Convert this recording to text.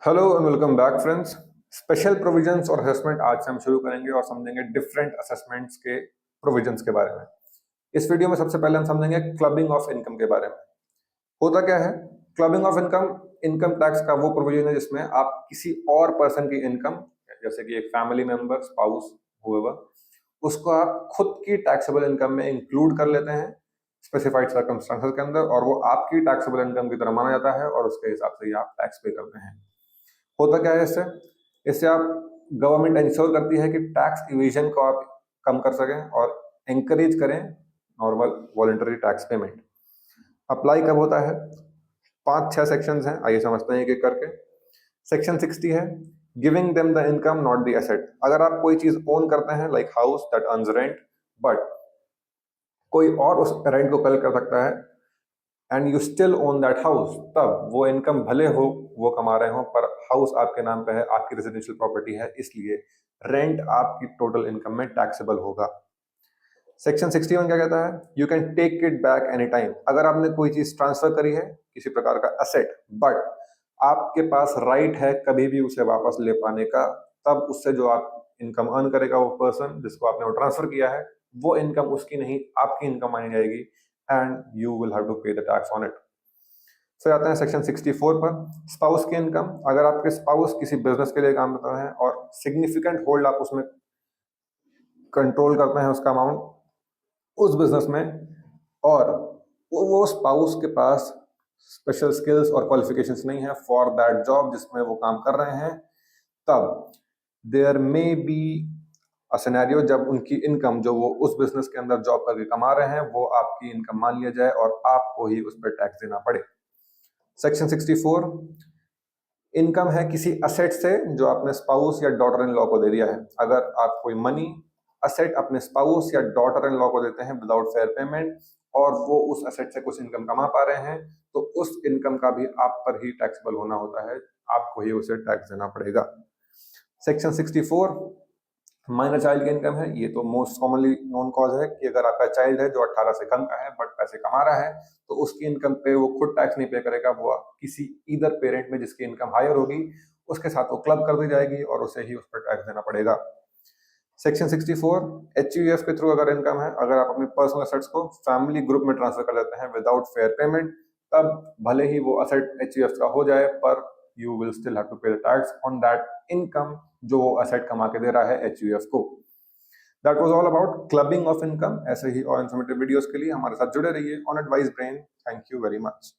Hello and welcome back friends. Special provisions और assessment आज से हम शुरू करेंगे और समझेंगे डिफरेंट असेसमेंट्स के प्रोविजंस के बारे में। इस वीडियो में सबसे पहले हम समझेंगे क्लबिंग ऑफ इनकम के बारे में। होता क्या है? Clubbing of income income tax का वो प्रोविजन है जिसमें आप किसी और पर्सन की इनकम, जैसे कि एक फैमिली मेंबर, स्पाउस, हुएवर, उसको आप खुद की टैक्सेबल इनकम में इंक्लूड कर लेते हैं स्पेसिफाइड सर्कमस्टांसेस के अंदर, और वो आपकी टैक्सेबल इनकम की तरह माना जाता है और उसके हिसाब से ही आप टैक्स पे करते हैं। होता क्या है इससे? इससे आप गवर्नमेंट इंश्योर करती है कि टैक्स इवेजन को आप कम कर सकें और एंकरेज करें normal voluntary tax payment. Apply कब होता है? 5-6 सेक्शंस हैं, आइए समझते हैं एक एक करके। सेक्शन 60 है giving them the income not the asset. अगर आप कोई चीज ओन करते हैं like house that earns rent, but कोई और उस रेंट को कलेक्ट कर सकता है and you still own that house, तब वो इनकम भले हो वो कमा रहे हो पर हाउस आपके नाम पे है, आपकी रेजिडेंशियल प्रॉपर्टी है, इसलिए रेंट आपकी टोटल इनकम में टैक्सेबल होगा। सेक्शन 61 क्या कहता है? You can take it back any time. अगर आपने कोई चीज ट्रांसफर करी है, किसी प्रकार का असेट, बट आपके पास राइट है कभी भी उसे वापस ले पाने का, तब उससे जो आप इनकम अर्न करेगा वो पर्सन जिसको आपने वो ट्रांसफर किया है, वो इनकम उसकी नहीं आपकी इनकम मानी जाएगी and you will have to pay the tax on it. फिर आते हैं सेक्शन 64 पर, स्पाउस की इनकम। अगर आपके स्पाउस किसी बिजनेस के लिए काम करते हैं और सिग्निफिकेंट होल्ड आप उसमें कंट्रोल करते हैं उसका अमाउंट उस बिजनेस में, और वो स्पाउस के पास स्पेशल स्किल्स और क्वालिफिकेशंस नहीं है फॉर दैट जॉब जिसमें वो काम कर रहे हैं, तब there may be a scenario जब उनकी इनकम जो वो उस बिजनेस के अंदर जॉब करके कमा रहे हैं वो आपकी इनकम मान लिया जाए और आपको ही उस पर टैक्स देना पड़े। सेक्शन 64, इनकम है किसी असेट से जो आपने स्पाउस या डॉटर इन लॉ को दे दिया है। अगर आप कोई मनी असेट अपने स्पाउस या डॉटर इन लॉ को देते हैं विदाउट फेयर पेमेंट और वो उस असेट से कुछ इनकम कमा पा रहे हैं, तो उस इनकम का भी आप पर ही टैक्सेबल होना होता है, आपको ही उसे टैक्स देना पड़ेगा। सेक्शन 64, माइनर चाइल्ड की इनकम है। ये तो मोस्ट कॉमनली नोन कॉज है कि अगर आपका चाइल्ड है जो 18 से कम का है बट पैसे कमा रहा है, तो उसकी इनकम पे वो खुद टैक्स नहीं पे करेगा, वो किसी ईदर पेरेंट में जिसकी इनकम हायर होगी उसके साथ वो क्लब कर दी जाएगी और उसे ही उस पर टैक्स देना पड़ेगा। सेक्शन 64, एचयूएफ के थ्रू अगर इनकम है, अगर आप अपनी पर्सनल असेट्स को फैमिली ग्रुप में ट्रांसफर कर देते हैं विदाउट फेयर पेमेंट, तब भले ही वो असेट एचयूएफ का हो जाए पर you will still have to pay the tax on that income जो वो असेट कमा के दे रहा है एचयूएफ को। That was all about clubbing of income. ऐसे ही और इन्फॉर्मेटिव वीडियोस के लिए हमारे साथ जुड़े रहिए on advice brain. Thank you very much.